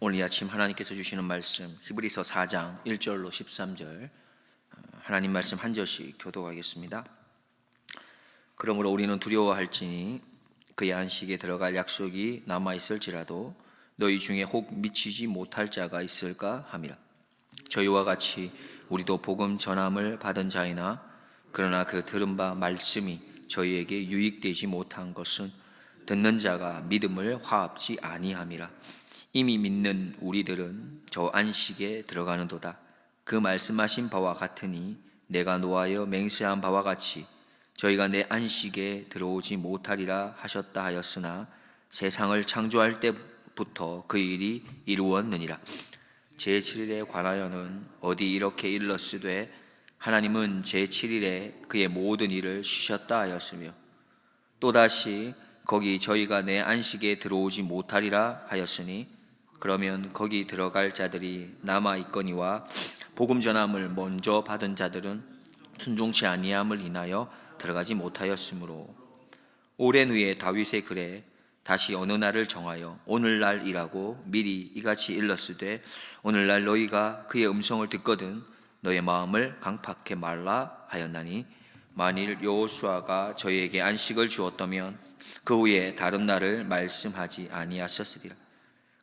오늘 이 아침 하나님께서 주시는 말씀 히브리서 4장 1절로 13절 하나님 말씀 한 절씩 교독하겠습니다. 그러므로 우리는 두려워할지니 그의 안식에 들어갈 약속이 남아있을지라도 너희 중에 혹 미치지 못할 자가 있을까 함이라. 저희와 같이 우리도 복음 전함을 받은 자이나 그러나 그 들은 바 말씀이 저희에게 유익되지 못한 것은 듣는 자가 믿음을 화합지 아니함이라. 이미 믿는 우리들은 저 안식에 들어가는도다. 그 말씀하신 바와 같으니 내가 노하여 맹세한 바와 같이 저희가 내 안식에 들어오지 못하리라 하셨다 하였으나 세상을 창조할 때부터 그 일이 이루었느니라. 제7일에 관하여는 어디 이렇게 일렀으되 하나님은 제7일에 그의 모든 일을 쉬셨다 하였으며 또다시 거기 저희가 내 안식에 들어오지 못하리라 하였으니 그러면 거기 들어갈 자들이 남아있거니와 복음 전함을 먼저 받은 자들은 순종치 아니함을 인하여 들어가지 못하였으므로 오랜 후에 다윗의 글에 다시 어느 날을 정하여 오늘날이라고 미리 이같이 일렀으되 오늘날 너희가 그의 음성을 듣거든 너의 마음을 강팍해 말라 하였나니 만일 여호수아가 저희에게 안식을 주었다면 그 후에 다른 날을 말씀하지 아니하셨으리라.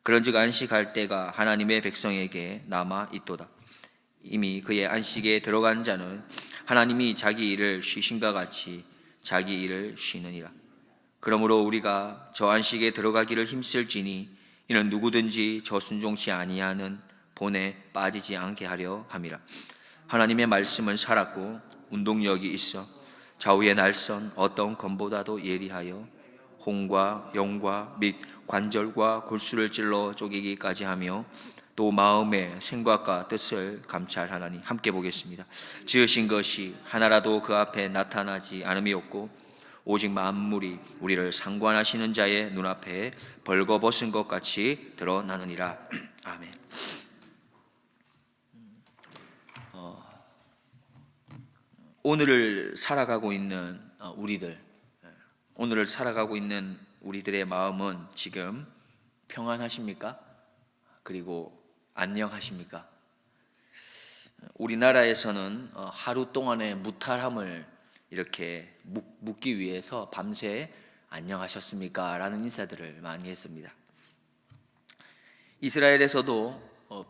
그런즉 안식할 때가 하나님의 백성에게 남아 있도다. 이미 그의 안식에 들어간 자는 하나님이 자기 일을 쉬신과 같이 자기 일을 쉬느니라. 그러므로 우리가 저 안식에 들어가기를 힘쓸지니 이는 누구든지 저 순종치 아니하는 본에 빠지지 않게 하려 함이라. 하나님의 말씀은 살았고 운동력이 있어 좌우의 날선 어떤 검보다도 예리하여 혼과 영과 및 관절과 골수를 찔러 쪼개기까지 하며 또 마음의 생각과 뜻을 감찰하나니. 함께 보겠습니다. 지으신 것이 하나라도 그 앞에 나타나지 않음이 없고 오직 만물이 우리를 상관하시는 자의 눈앞에 벌거벗은 것 같이 드러나느니라. 아멘. 오늘을 살아가고 있는 우리들의 마음은 지금 평안하십니까? 그리고 안녕하십니까? 우리나라에서는 하루 동안의 무탈함을 이렇게 묻기 위해서 밤새 안녕하셨습니까? 라는 인사들을 많이 했습니다. 이스라엘에서도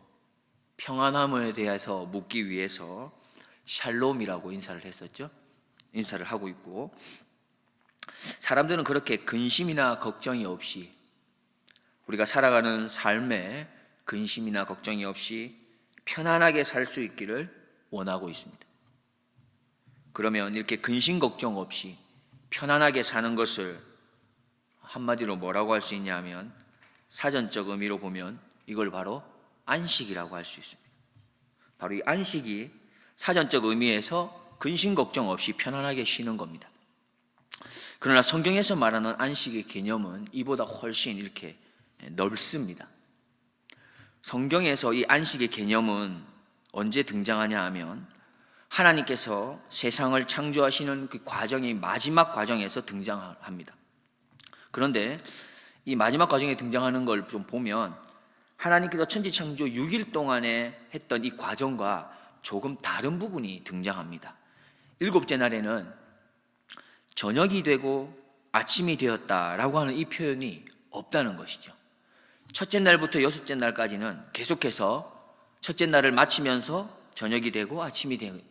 평안함에 대해서 묻기 위해서 샬롬이라고 인사를 했었죠. 인사를 하고 있고 사람들은 그렇게 근심이나 걱정이 없이 우리가 살아가는 삶에 근심이나 걱정이 없이 편안하게 살 수 있기를 원하고 있습니다. 그러면 이렇게 근심 걱정 없이 편안하게 사는 것을 한마디로 뭐라고 할 수 있냐 하면 사전적 의미로 보면 이걸 바로 안식이라고 할 수 있습니다. 바로 이 안식이 사전적 의미에서 근심 걱정 없이 편안하게 쉬는 겁니다. 그러나 성경에서 말하는 안식의 개념은 이보다 훨씬 이렇게 넓습니다. 성경에서 이 안식의 개념은 언제 등장하냐 하면 하나님께서 세상을 창조하시는 그 과정이 마지막 과정에서 등장합니다. 그런데 이 마지막 과정에 등장하는 걸 좀 보면 하나님께서 천지창조 6일 동안에 했던 이 과정과 조금 다른 부분이 등장합니다. 일곱째 날에는 저녁이 되고 아침이 되었다라고 하는 이 표현이 없다는 것이죠. 첫째 날부터 여섯째 날까지는 계속해서 첫째 날을 마치면서 저녁이 되고 아침이 되니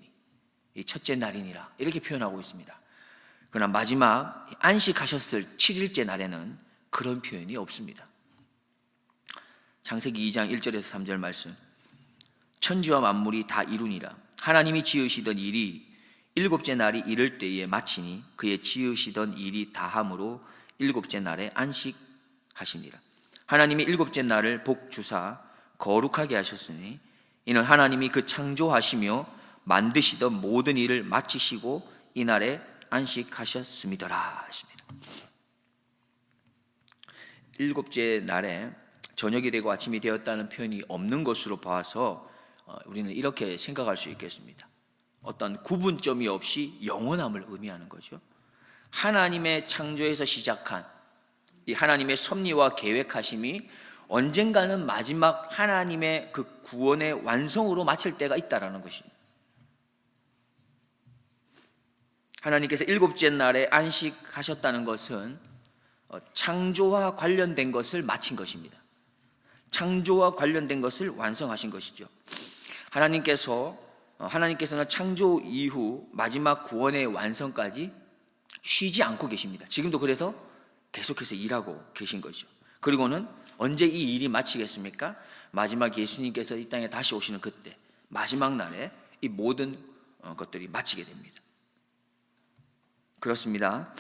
이 첫째 날이니라 이렇게 표현하고 있습니다. 그러나 마지막 안식하셨을 7일째 날에는 그런 표현이 없습니다. 창세기 2장 1절에서 3절 말씀. 천지와 만물이 다 이루니라. 하나님이 지으시던 일이 일곱째 날이 이를 때에 마치니 그의 지으시던 일이 다함으로 일곱째 날에 안식하시니라. 하나님이 일곱째 날을 복주사 거룩하게 하셨으니 이는 하나님이 그 창조하시며 만드시던 모든 일을 마치시고 이 날에 안식하셨음이더라 하십니다. 일곱째 날에 저녁이 되고 아침이 되었다는 표현이 없는 것으로 봐서 우리는 이렇게 생각할 수 있겠습니다. 어떤 구분점이 없이 영원함을 의미하는 거죠. 하나님의 창조에서 시작한 이 하나님의 섭리와 계획하심이 언젠가는 마지막 하나님의 그 구원의 완성으로 마칠 때가 있다라는 것입니다. 하나님께서 일곱째 날에 안식하셨다는 것은 창조와 관련된 것을 마친 것입니다. 창조와 관련된 것을 완성하신 것이죠. 하나님께서는 창조 이후 마지막 구원의 완성까지 쉬지 않고 계십니다. 지금도 그래서 계속해서 일하고 계신 것이죠. 그리고는 언제 이 일이 마치겠습니까? 마지막 예수님께서 이 땅에 다시 오시는 그때, 마지막 날에 이 모든 것들이 마치게 됩니다. 그렇습니다.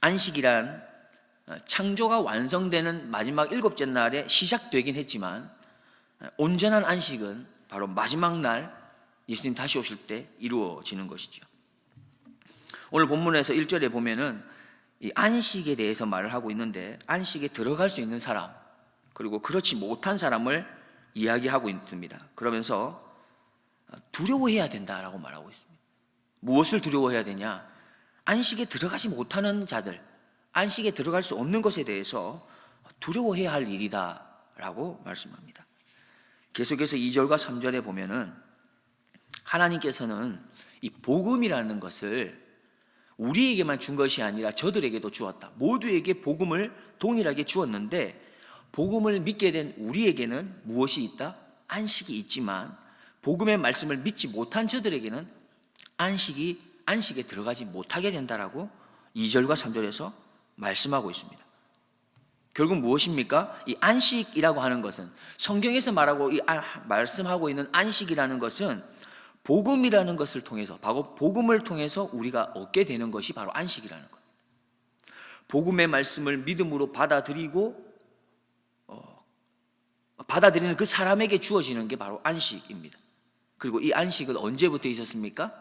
안식이란 창조가 완성되는 마지막 일곱째 날에 시작되긴 했지만, 온전한 안식은 바로 마지막 날 예수님 다시 오실 때 이루어지는 것이죠. 오늘 본문에서 1절에 보면은 이 안식에 대해서 말을 하고 있는데, 안식에 들어갈 수 있는 사람, 그리고 그렇지 못한 사람을 이야기하고 있습니다. 그러면서 두려워해야 된다라고 말하고 있습니다. 무엇을 두려워해야 되냐? 안식에 들어가지 못하는 자들, 안식에 들어갈 수 없는 것에 대해서 두려워해야 할 일이다라고 말씀합니다. 계속해서 2절과 3절에 보면은 하나님께서는 이 복음이라는 것을 우리에게만 준 것이 아니라 저들에게도 주었다. 모두에게 복음을 동일하게 주었는데, 복음을 믿게 된 우리에게는 무엇이 있다? 안식이 있지만, 복음의 말씀을 믿지 못한 저들에게는 안식에 들어가지 못하게 된다라고 2절과 3절에서 말씀하고 있습니다. 결국 무엇입니까? 이 안식이라고 하는 것은, 성경에서 말씀하고 있는 안식이라는 것은 복음이라는 것을 통해서, 바로 복음을 통해서 우리가 얻게 되는 것이 바로 안식이라는 것. 복음의 말씀을 믿음으로 받아들이는 그 사람에게 주어지는 게 바로 안식입니다. 그리고 이 안식은 언제부터 있었습니까?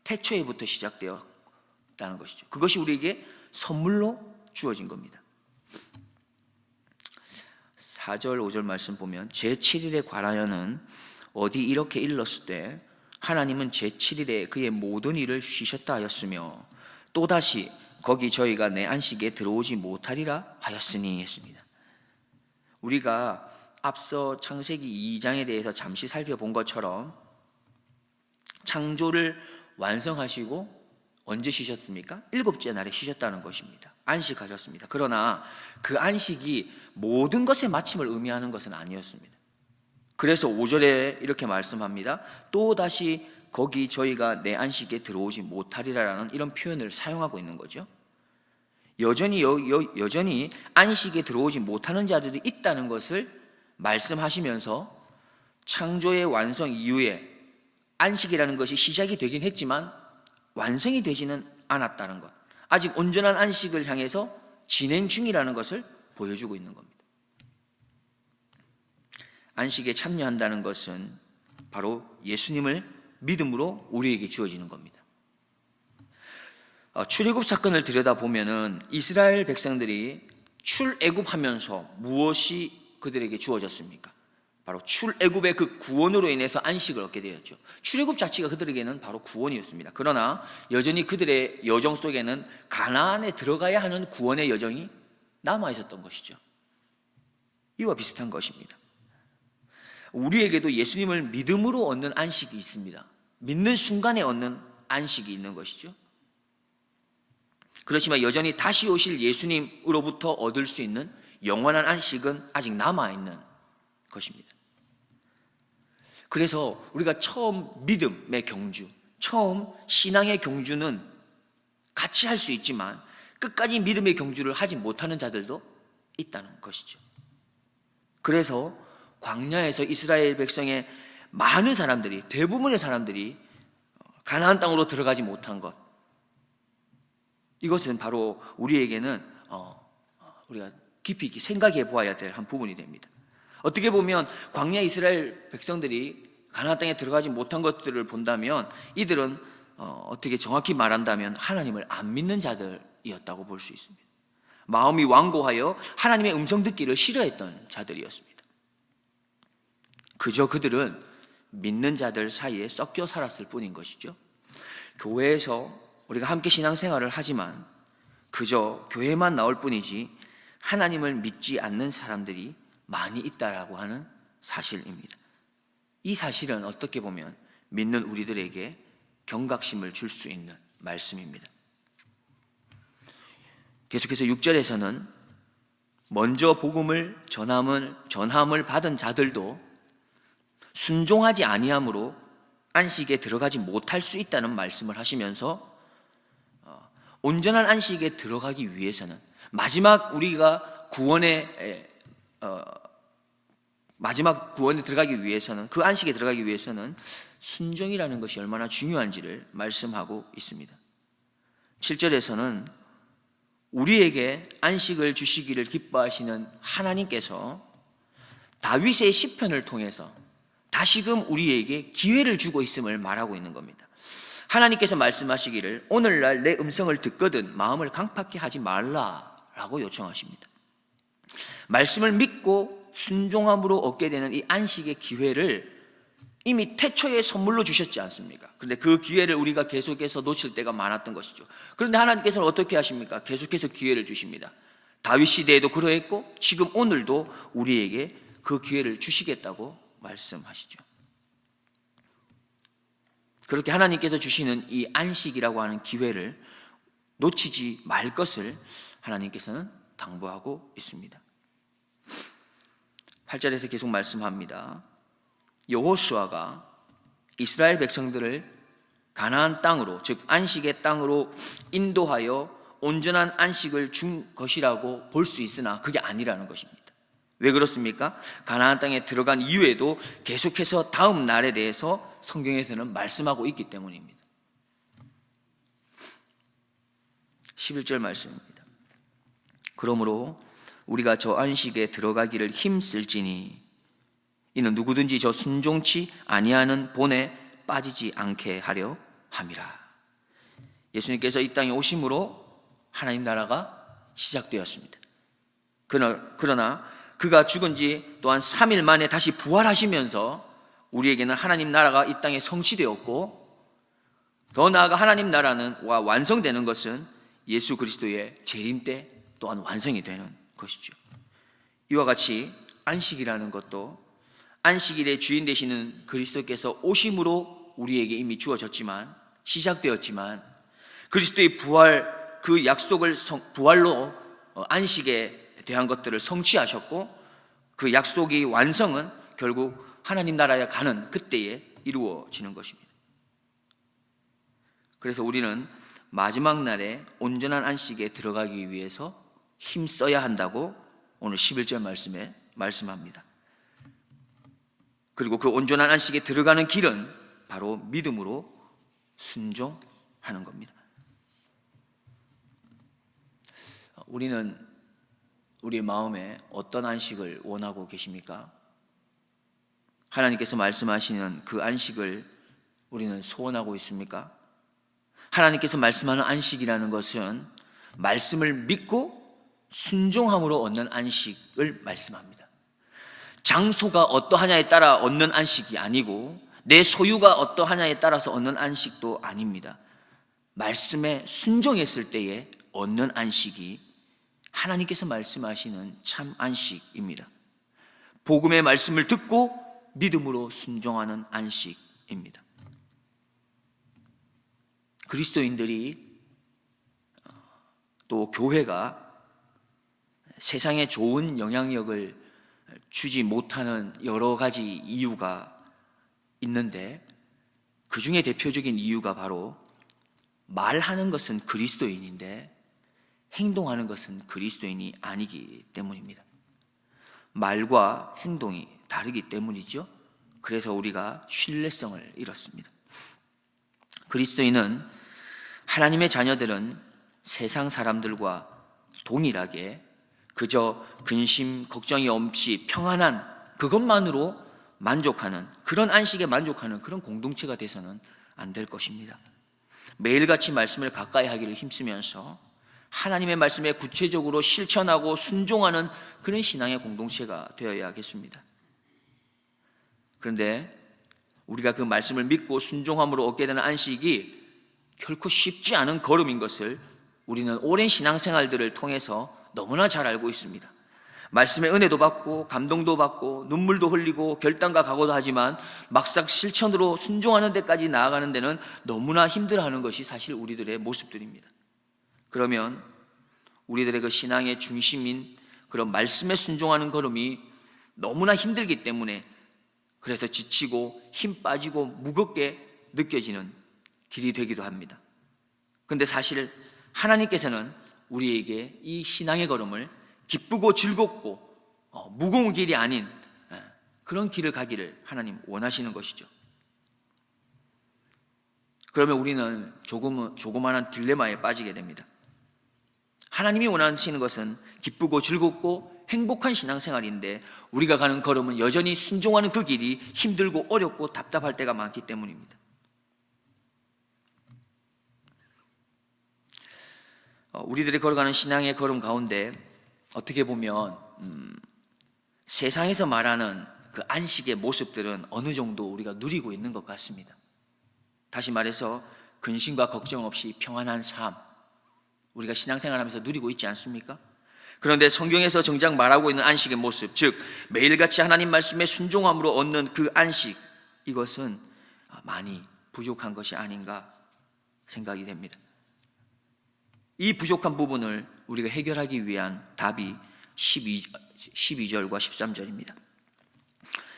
태초에부터 시작되었다는 것이죠. 그것이 우리에게 선물로 주어진 겁니다. 4절 5절 말씀 보면, 제7일에 관하여는 어디 이렇게 일렀을 때 하나님은 제7일에 그의 모든 일을 쉬셨다 하였으며, 또다시 거기 저희가 내 안식에 들어오지 못하리라 하였으니 했습니다. 우리가 앞서 창세기 2장에 대해서 잠시 살펴본 것처럼 창조를 완성하시고 언제 쉬셨습니까? 일곱째 날에 쉬셨다는 것입니다. 안식하셨습니다. 그러나 그 안식이 모든 것의 마침을 의미하는 것은 아니었습니다. 그래서 5절에 이렇게 말씀합니다. 또다시 거기 저희가 내 안식에 들어오지 못하리라라는 이런 표현을 사용하고 있는 거죠. 여전히 안식에 들어오지 못하는 자들이 있다는 것을 말씀하시면서, 창조의 완성 이후에 안식이라는 것이 시작이 되긴 했지만 완성이 되지는 않았다는 것, 아직 온전한 안식을 향해서 진행 중이라는 것을 보여주고 있는 겁니다. 안식에 참여한다는 것은 바로 예수님을 믿음으로 우리에게 주어지는 겁니다. 출애굽 사건을 들여다보면은 이스라엘 백성들이 출애굽하면서 무엇이 그들에게 주어졌습니까? 바로 출애굽의 그 구원으로 인해서 안식을 얻게 되었죠. 출애굽 자체가 그들에게는 바로 구원이었습니다. 그러나 여전히 그들의 여정 속에는 가나안에 들어가야 하는 구원의 여정이 남아 있었던 것이죠. 이와 비슷한 것입니다. 우리에게도 예수님을 믿음으로 얻는 안식이 있습니다. 믿는 순간에 얻는 안식이 있는 것이죠. 그렇지만 여전히 다시 오실 예수님으로부터 얻을 수 있는 영원한 안식은 아직 남아있는 것입니다. 그래서 우리가 처음 믿음의 경주, 처음 신앙의 경주는 같이 할 수 있지만 끝까지 믿음의 경주를 하지 못하는 자들도 있다는 것이죠. 그래서 광야에서 이스라엘 백성의 많은 사람들이, 대부분의 사람들이 가나안 땅으로 들어가지 못한 것, 이것은 바로 우리에게는 우리가 깊이 있게 생각해 보아야 될 한 부분이 됩니다. 어떻게 보면 광야 이스라엘 백성들이 가나안 땅에 들어가지 못한 것들을 본다면 이들은 어떻게 정확히 말한다면 하나님을 안 믿는 자들이었다고 볼 수 있습니다. 마음이 완고하여 하나님의 음성 듣기를 싫어했던 자들이었습니다. 그저 그들은 믿는 자들 사이에 섞여 살았을 뿐인 것이죠. 교회에서 우리가 함께 신앙생활을 하지만 그저 교회만 나올 뿐이지 하나님을 믿지 않는 사람들이 많이 있다라고 하는 사실입니다. 이 사실은 어떻게 보면 믿는 우리들에게 경각심을 줄 수 있는 말씀입니다. 계속해서 6절에서는 먼저 복음을 전함을 받은 자들도 순종하지 아니함으로 안식에 들어가지 못할 수 있다는 말씀을 하시면서 온전한 안식에 들어가기 위해서는 마지막 구원에 들어가기 위해서는, 그 안식에 들어가기 위해서는 순종이라는 것이 얼마나 중요한지를 말씀하고 있습니다. 7절에서는 우리에게 안식을 주시기를 기뻐하시는 하나님께서 다윗의 시편을 통해서 다시금 우리에게 기회를 주고 있음을 말하고 있는 겁니다. 하나님께서 말씀하시기를 오늘날 내 음성을 듣거든 마음을 강팍해 하지 말라라고 요청하십니다. 말씀을 믿고 순종함으로 얻게 되는 이 안식의 기회를 이미 태초에 선물로 주셨지 않습니까? 그런데 그 기회를 우리가 계속해서 놓칠 때가 많았던 것이죠. 그런데 하나님께서는 어떻게 하십니까? 계속해서 기회를 주십니다. 다윗 시대에도 그러했고 지금 오늘도 우리에게 그 기회를 주시겠다고 말씀하시죠. 그렇게 하나님께서 주시는 이 안식이라고 하는 기회를 놓치지 말 것을 하나님께서는 당부하고 있습니다. 8절에서 계속 말씀합니다. 여호수아가 이스라엘 백성들을 가나안 땅으로, 즉 안식의 땅으로 인도하여 온전한 안식을 준 것이라고 볼 수 있으나 그게 아니라는 것입니다. 왜 그렇습니까? 가나안 땅에 들어간 이후에도 계속해서 다음 날에 대해서 성경에서는 말씀하고 있기 때문입니다. 11절 말씀입니다. 그러므로 우리가 저 안식에 들어가기를 힘쓸지니 이는 누구든지 저 순종치 아니하는 본에 빠지지 않게 하려 함이라. 예수님께서 이 땅에 오심으로 하나님 나라가 시작되었습니다. 그러나 그가 죽은 지 또한 3일 만에 다시 부활하시면서 우리에게는 하나님 나라가 이 땅에 성취되었고, 더 나아가 하나님 나라는 완성되는 것은 예수 그리스도의 재림 때 또한 완성이 되는 것이죠. 이와 같이 안식이라는 것도 안식일의 주인 되시는 그리스도께서 오심으로 우리에게 이미 주어졌지만, 시작되었지만, 그리스도의 부활, 그 약속을 부활로 안식에 대한 것들을 성취하셨고, 그 약속의 완성은 결국 하나님 나라에 가는 그때에 이루어지는 것입니다. 그래서 우리는 마지막 날에 온전한 안식에 들어가기 위해서 힘써야 한다고 오늘 11절 말씀에 말씀합니다. 그리고 그 온전한 안식에 들어가는 길은 바로 믿음으로 순종하는 겁니다. 우리는 우리의 마음에 어떤 안식을 원하고 계십니까? 하나님께서 말씀하시는 그 안식을 우리는 소원하고 있습니까? 하나님께서 말씀하는 안식이라는 것은 말씀을 믿고 순종함으로 얻는 안식을 말씀합니다. 장소가 어떠하냐에 따라 얻는 안식이 아니고 내 소유가 어떠하냐에 따라서 얻는 안식도 아닙니다. 말씀에 순종했을 때에 얻는 안식이 하나님께서 말씀하시는 참 안식입니다. 복음의 말씀을 듣고 믿음으로 순종하는 안식입니다. 그리스도인들이 또 교회가 세상에 좋은 영향력을 주지 못하는 여러 가지 이유가 있는데, 그 중에 대표적인 이유가 바로 말하는 것은 그리스도인인데 행동하는 것은 그리스도인이 아니기 때문입니다. 말과 행동이 다르기 때문이죠. 그래서 우리가 신뢰성을 잃었습니다. 그리스도인은, 하나님의 자녀들은 세상 사람들과 동일하게 그저 근심, 걱정이 없이 평안한 그것만으로 만족하는, 그런 안식에 만족하는 그런 공동체가 돼서는 안 될 것입니다. 매일같이 말씀을 가까이 하기를 힘쓰면서 하나님의 말씀에 구체적으로 실천하고 순종하는 그런 신앙의 공동체가 되어야겠습니다. 그런데 우리가 그 말씀을 믿고 순종함으로 얻게 되는 안식이 결코 쉽지 않은 걸음인 것을 우리는 오랜 신앙생활들을 통해서 너무나 잘 알고 있습니다. 말씀의 은혜도 받고 감동도 받고 눈물도 흘리고 결단과 각오도 하지만 막상 실천으로 순종하는 데까지 나아가는 데는 너무나 힘들어하는 것이 사실 우리들의 모습들입니다. 그러면 우리들의 그 신앙의 중심인 그런 말씀에 순종하는 걸음이 너무나 힘들기 때문에 그래서 지치고 힘 빠지고 무겁게 느껴지는 길이 되기도 합니다. 그런데 사실 하나님께서는 우리에게 이 신앙의 걸음을 기쁘고 즐겁고 무거운 길이 아닌 그런 길을 가기를 하나님 원하시는 것이죠. 그러면 우리는 조그마한 딜레마에 빠지게 됩니다. 하나님이 원하시는 것은 기쁘고 즐겁고 행복한 신앙생활인데 우리가 가는 걸음은 여전히 순종하는 그 길이 힘들고 어렵고 답답할 때가 많기 때문입니다. 우리들이 걸어가는 신앙의 걸음 가운데 어떻게 보면 세상에서 말하는 그 안식의 모습들은 어느 정도 우리가 누리고 있는 것 같습니다. 다시 말해서 근심과 걱정 없이 평안한 삶, 우리가 신앙생활하면서 누리고 있지 않습니까? 그런데 성경에서 정작 말하고 있는 안식의 모습, 즉 매일같이 하나님 말씀에 순종함으로 얻는 그 안식, 이것은 많이 부족한 것이 아닌가 생각이 됩니다. 이 부족한 부분을 우리가 해결하기 위한 답이 12절과 13절입니다.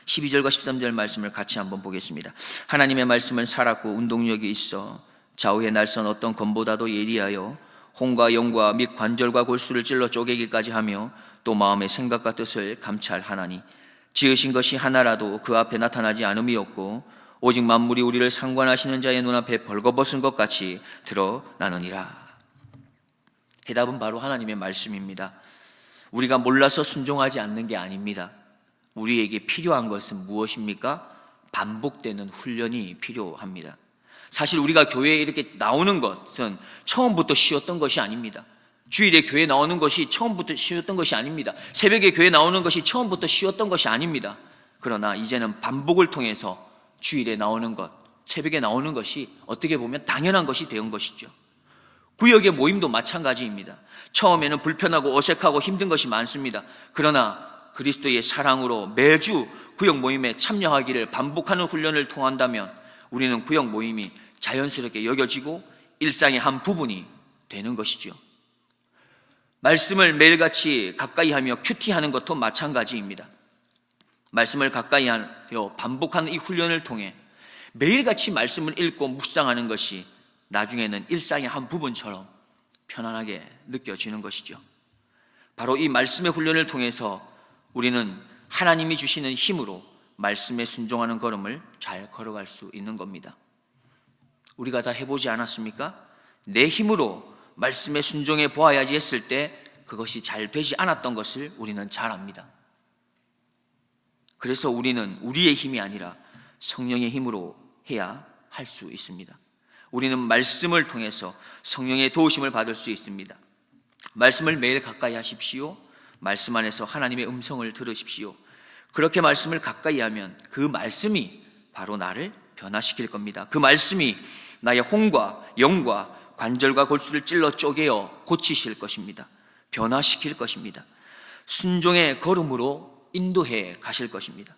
12절과 13절 말씀을 같이 한번 보겠습니다. 하나님의 말씀은 살았고 운동력이 있어 좌우의 날선 어떤 검보다도 예리하여 혼과 영과 및 관절과 골수를 찔러 쪼개기까지 하며 또 마음의 생각과 뜻을 감찰하나니 지으신 것이 하나라도 그 앞에 나타나지 않음이 없고 오직 만물이 우리를 상관하시는 자의 눈앞에 벌거벗은 것 같이 드러나느니라. 해답은 바로 하나님의 말씀입니다. 우리가 몰라서 순종하지 않는 게 아닙니다. 우리에게 필요한 것은 무엇입니까? 반복되는 훈련이 필요합니다. 사실 우리가 교회에 이렇게 나오는 것은 처음부터 쉬웠던 것이 아닙니다. 주일에 교회 나오는 것이 처음부터 쉬웠던 것이 아닙니다. 새벽에 교회 나오는 것이 처음부터 쉬웠던 것이 아닙니다. 그러나 이제는 반복을 통해서 주일에 나오는 것, 새벽에 나오는 것이 어떻게 보면 당연한 것이 된 것이죠. 구역의 모임도 마찬가지입니다. 처음에는 불편하고 어색하고 힘든 것이 많습니다. 그러나 그리스도의 사랑으로 매주 구역 모임에 참여하기를 반복하는 훈련을 통한다면 우리는 구역 모임이 자연스럽게 여겨지고 일상의 한 부분이 되는 것이죠. 말씀을 매일같이 가까이 하며 큐티하는 것도 마찬가지입니다. 말씀을 가까이 하며 반복하는 이 훈련을 통해 매일같이 말씀을 읽고 묵상하는 것이 나중에는 일상의 한 부분처럼 편안하게 느껴지는 것이죠. 바로 이 말씀의 훈련을 통해서 우리는 하나님이 주시는 힘으로 말씀에 순종하는 걸음을 잘 걸어갈 수 있는 겁니다. 우리가 다 해보지 않았습니까? 내 힘으로 말씀에 순종해 보아야지 했을 때 그것이 잘 되지 않았던 것을 우리는 잘 압니다. 그래서 우리는 우리의 힘이 아니라 성령의 힘으로 해야 할 수 있습니다. 우리는 말씀을 통해서 성령의 도우심을 받을 수 있습니다. 말씀을 매일 가까이 하십시오. 말씀 안에서 하나님의 음성을 들으십시오. 그렇게 말씀을 가까이 하면 그 말씀이 바로 나를 변화시킬 겁니다. 그 말씀이 나의 혼과 영과 관절과 골수를 찔러 쪼개어 고치실 것입니다. 변화시킬 것입니다. 순종의 걸음으로 인도해 가실 것입니다.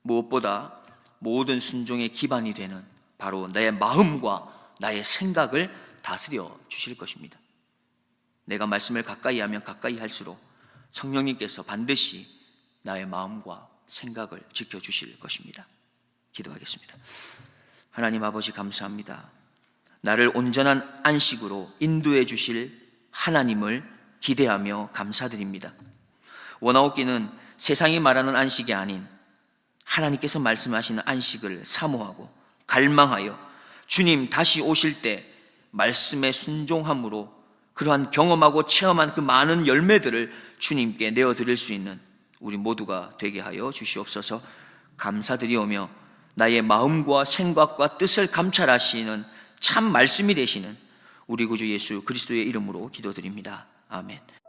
무엇보다 모든 순종의 기반이 되는 바로 내 마음과 나의 생각을 다스려 주실 것입니다. 내가 말씀을 가까이 하면 가까이 할수록 성령님께서 반드시 나의 마음과 생각을 지켜주실 것입니다. 기도하겠습니다. 하나님 아버지 감사합니다. 나를 온전한 안식으로 인도해 주실 하나님을 기대하며 감사드립니다. 원하옵기는 세상이 말하는 안식이 아닌 하나님께서 말씀하시는 안식을 사모하고 갈망하여 주님 다시 오실 때 말씀에 순종함으로 그러한 경험하고 체험한 그 많은 열매들을 주님께 내어드릴 수 있는 우리 모두가 되게 하여 주시옵소서. 감사드리오며 나의 마음과 생각과 뜻을 감찰하시는 참 말씀이 되시는 우리 구주 예수 그리스도의 이름으로 기도드립니다. 아멘.